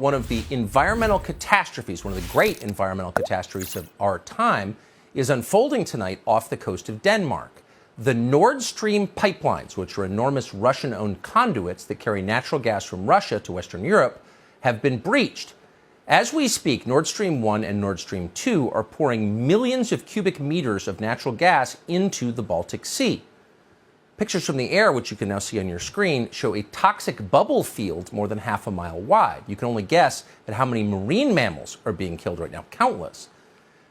one of the environmental catastrophes, one of the great environmental catastrophes of our time, is unfolding tonight off the coast of Denmark. The Nord Stream pipelines, which are enormous Russian-owned conduits that carry natural gas from Russia to Western Europe, have been breached. As we speak, Nord Stream 1 and Nord Stream 2 are pouring millions of cubic meters of natural gas into the Baltic Sea. Pictures from the air, which you can now see on your screen, show a toxic bubble field more than half a mile wide. You can only guess at how many marine mammals are being killed right now, countless.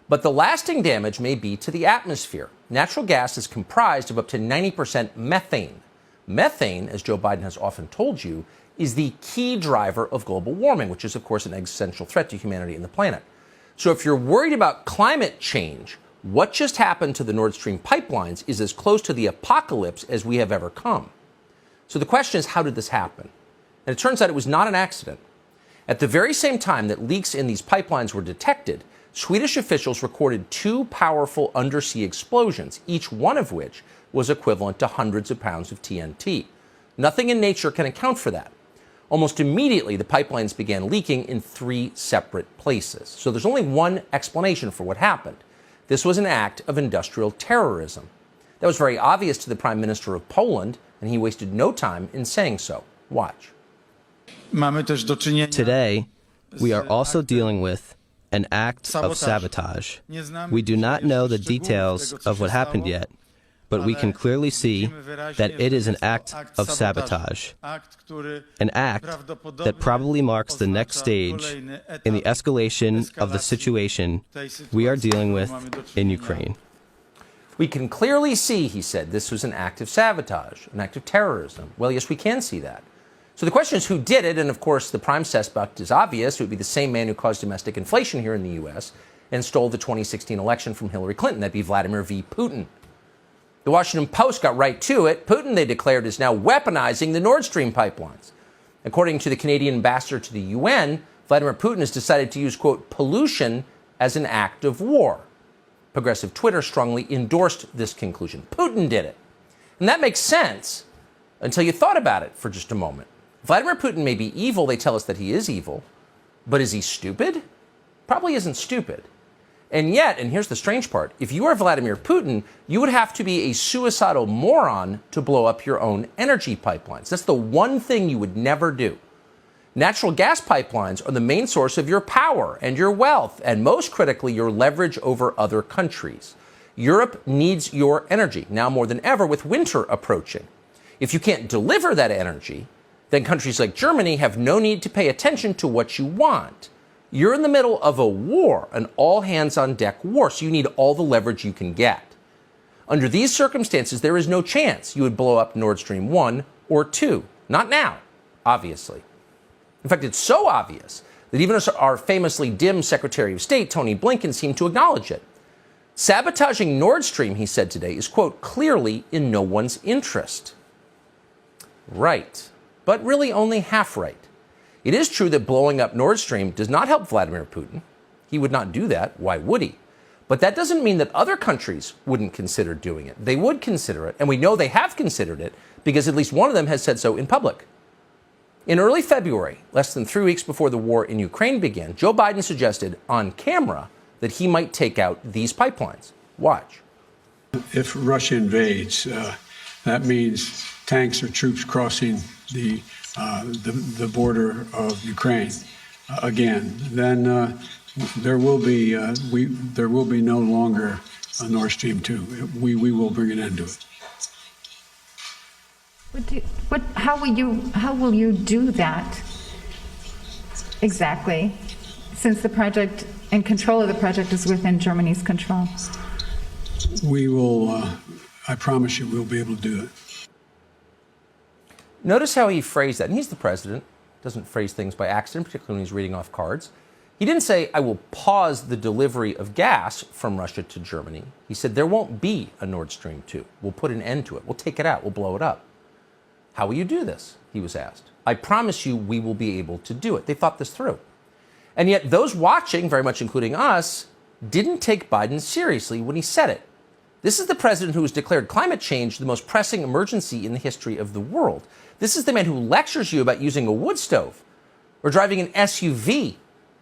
But the lasting damage may be to the atmosphere. Natural gas is comprised of up to 90% methane. Methane, as Joe Biden has often told you, is the key driver of global warming, which is, of course, an existential threat to humanity and the planet. So if you're worried about climate change, what just happened to the Nord Stream pipelines is as close to the apocalypse as we have ever come. So the question is, how did this happen? And it turns out it was not an accident. At the very same time that leaks in these pipelines were detected, Swedish officials recorded 2 powerful undersea explosions, each one of which was equivalent to hundreds of pounds of TNT. Nothing in nature can account for that. Almost immediately, the pipelines began leaking in 3 separate places. So there's only one explanation for what happened. This was an act of industrial terrorism. That was very obvious to the Prime Minister of Poland, and he wasted no time in saying so. Watch. Today, we are also dealing with an act of sabotage. We do not know the details of what happened yet, but we can clearly see that it is an act of sabotage, an act that probably marks the next stage in the escalation of the situation we are dealing with in Ukraine. We can clearly see, he said, this was an act of sabotage, an act of terrorism. Well, yes, we can see that. So the question is who did it, and of course the prime suspect is obvious. It would be the same man who caused domestic inflation here in the U.S. and stole the 2016 election from Hillary Clinton. That'd be Vladimir V. Putin. The Washington Post got right to it. Putin, they declared, is now weaponizing the Nord Stream pipelines. According to the Canadian ambassador to the UN, Vladimir Putin has decided to use, quote, pollution as an act of war. Progressive Twitter strongly endorsed this conclusion. Putin did it. And that makes sense until you thought about it for just a moment. Vladimir Putin may be evil. They tell us that he is evil. But is he stupid? Probably isn't stupid. And yet, and here's the strange part, if you are Vladimir Putin, you would have to be a suicidal moron to blow up your own energy pipelines. That's the one thing you would never do. Natural gas pipelines are the main source of your power and your wealth, and most critically, your leverage over other countries. Europe needs your energy, now more than ever with winter approaching. If you can't deliver that energy, then countries like Germany have no need to pay attention to what you want. You're in the middle of a war, an all-hands-on-deck war, so you need all the leverage you can get. Under these circumstances, there is no chance you would blow up Nord Stream 1 or 2. Not now, obviously. In fact, it's so obvious that even our famously dim Secretary of State, Tony Blinken, seemed to acknowledge it. Sabotaging Nord Stream, he said today, is, quote, clearly in no one's interest. Right, but really only half right. It is true that blowing up Nord Stream does not help Vladimir Putin. He would not do that. Why would he? But that doesn't mean that other countries wouldn't consider doing it. They would consider it, and we know they have considered it because at least one of them has said so in public. In early February, less than 3 weeks before the war in Ukraine began, Joe Biden suggested on camera that he might take out these pipelines. Watch. If Russia invades, that means tanks or troops crossing the border of Ukraine again. Then there will be no longer a Nord Stream 2. We will bring an end to it. How will you do that exactly? Since the project and control of the project is within Germany's control. We will. I promise you, we'll be able to do it. Notice how he phrased that. And he's the president. Doesn't phrase things by accident, particularly when he's reading off cards. He didn't say, I will pause the delivery of gas from Russia to Germany. He said, there won't be a Nord Stream 2. We'll put an end to it. We'll take it out. We'll blow it up. How will you do this? He was asked. I promise you we will be able to do it. They thought this through. And yet those watching, very much including us, didn't take Biden seriously when he said it. This is the president who has declared climate change the most pressing emergency in the history of the world. This is the man who lectures you about using a wood stove. or driving an SUV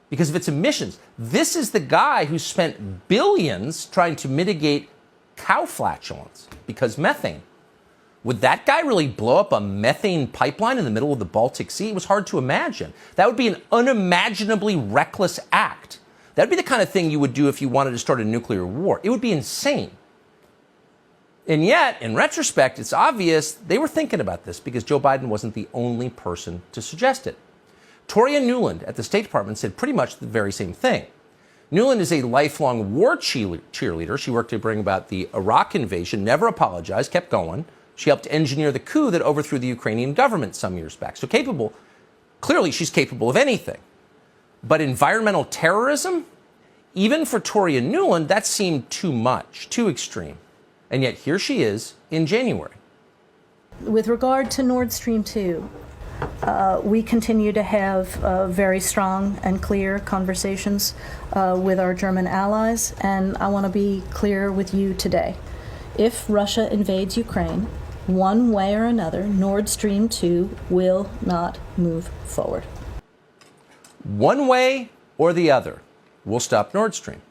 because of its emissions. This is the guy who spent billions trying to mitigate cow flatulence because methane. Would that guy really blow up a methane pipeline in the middle of the Baltic Sea? It was hard to imagine. That would be an unimaginably reckless act. That would be the kind of thing you would do if you wanted to start a nuclear war. It would be insane. And yet, in retrospect, it's obvious they were thinking about this because Joe Biden wasn't the only person to suggest it. Victoria Newland at the State Department said pretty much the very same thing. Newland is a lifelong war cheerleader. She worked to bring about the Iraq invasion, never apologized, kept going. She helped engineer the coup that overthrew the Ukrainian government some years back. So capable, clearly she's capable of anything. But environmental terrorism, even for Victoria Newland, that seemed too much, too extreme. And yet here she is in January. With regard to Nord Stream 2, we continue to have very strong and clear conversations with our German allies, and I want to be clear with you today. If Russia invades Ukraine, one way or another, Nord Stream 2 will not move forward. One way or the other, we'll stop Nord Stream.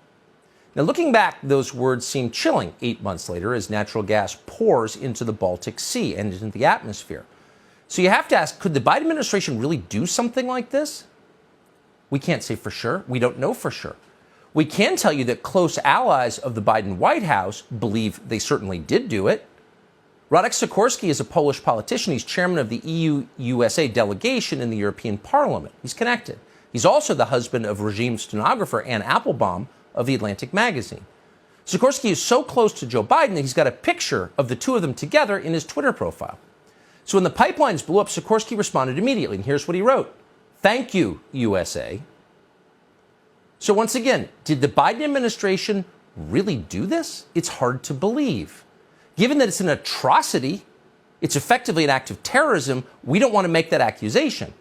Now, looking back, those words seem chilling 8 months later as natural gas pours into the Baltic Sea and into the atmosphere. So you have to ask, could the Biden administration really do something like this? We can't say for sure. We don't know for sure. We can tell you that close allies of the Biden White House believe they certainly did do it. Radek Sikorski is a Polish politician. He's chairman of the EU-USA delegation in the European Parliament. He's connected. He's also the husband of regime stenographer Ann Applebaum of The Atlantic magazine. Sikorski is so close to Joe Biden that he's got a picture of the two of them together in his Twitter profile. So when the pipelines blew up, Sikorski responded immediately, and here's what he wrote. "Thank you, USA." So once again, did the Biden administration really do this? It's hard to believe. Given that it's an atrocity, it's effectively an act of terrorism, we don't want to make that accusation.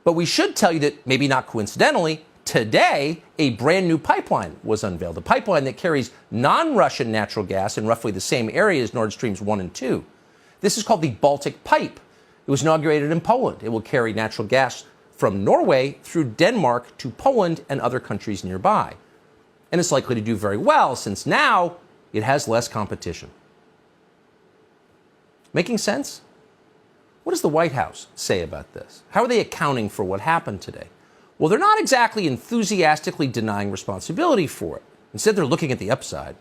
But we should tell you that, maybe not coincidentally, today a brand new pipeline was unveiled, a pipeline that carries non-Russian natural gas in roughly the same area as Nord Streams 1 and 2. This is called the Baltic Pipe. It was inaugurated in Poland. It will carry natural gas from Norway through Denmark to Poland and other countries nearby. And it's likely to do very well since now it has less competition. Making sense? What does the White House say about this? How are they accounting for what happened today? Well, they're not exactly enthusiastically denying responsibility for it. Instead, they're looking at the upside.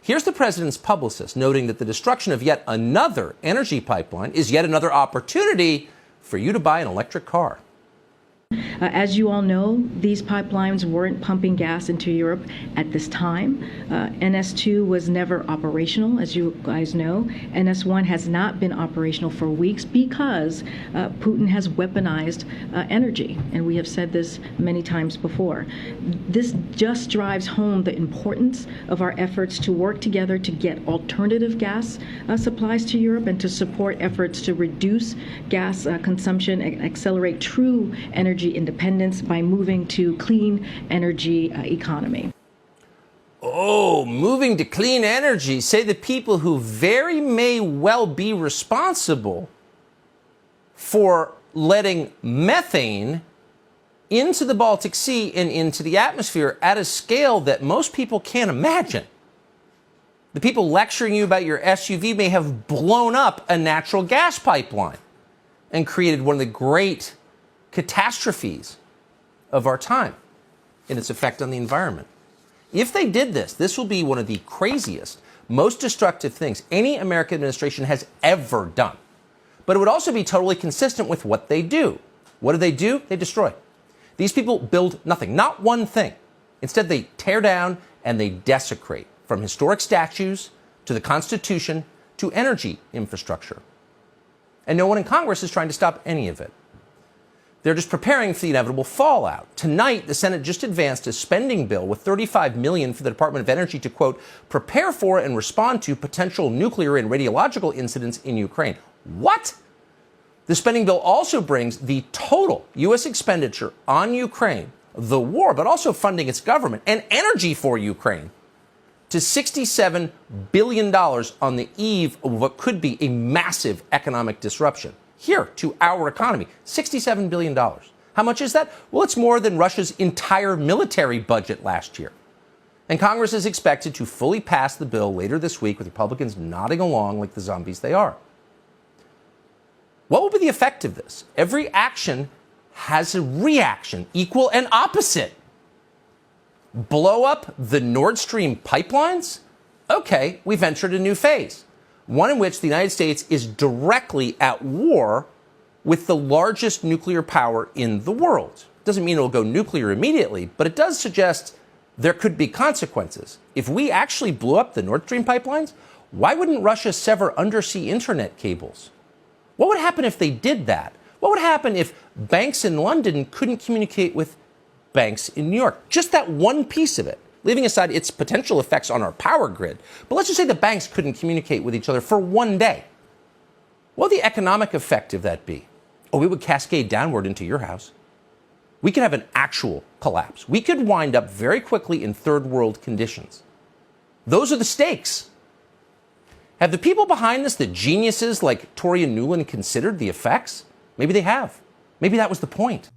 Here's the president's publicist noting that the destruction of yet another energy pipeline is yet another opportunity for you to buy an electric car. As you all know, these pipelines weren't pumping gas into Europe at this time. NS2 was never operational, as you guys know. NS1 has not been operational for weeks because Putin has weaponized energy, and we have said this many times before. This just drives home the importance of our efforts to work together to get alternative gas supplies to Europe and to support efforts to reduce gas consumption and accelerate true energy independence by moving to clean energy economy. Oh, moving to clean energy, say the people who very may well be responsible for letting methane into the Baltic Sea and into the atmosphere at a scale that most people can't imagine. The people lecturing you about your SUV may have blown up a natural gas pipeline and created one of the great catastrophes of our time in its effect on the environment. If they did this, this will be one of the craziest, most destructive things any American administration has ever done. But it would also be totally consistent with what they do. What do? They destroy. These people build nothing, not one thing. Instead, they tear down and they desecrate, from historic statues to the Constitution to energy infrastructure. And no one in Congress is trying to stop any of it. They're just preparing for the inevitable fallout. Tonight, the Senate just advanced a spending bill with $35 million for the Department of Energy to, quote, prepare for and respond to potential nuclear and radiological incidents in Ukraine. What? The spending bill also brings the total U.S. expenditure on Ukraine, the war, but also funding its government and energy for Ukraine, to $67 billion on the eve of what could be a massive economic disruption. Here, to our economy, $67 billion. How much is that? Well, it's more than Russia's entire military budget last year. And Congress is expected to fully pass the bill later this week with Republicans nodding along like the zombies they are. What will be the effect of this? Every action has a reaction, equal and opposite. Blow up the Nord Stream pipelines? Okay, we've entered a new phase, one in which the United States is directly at war with the largest nuclear power in the world. Doesn't mean it'll go nuclear immediately, but it does suggest there could be consequences. If we actually blew up the Nord Stream pipelines, why wouldn't Russia sever undersea internet cables? What would happen if they did that? What would happen if banks in London couldn't communicate with banks in New York? Just that one piece of it, leaving aside its potential effects on our power grid. But let's just say the banks couldn't communicate with each other for one day. What would the economic effect of that be? Oh, it would cascade downward into your house. We could have an actual collapse. We could wind up very quickly in third world conditions. Those are the stakes. Have the people behind this, the geniuses like Victoria Newland, considered the effects? Maybe they have. Maybe that was the point.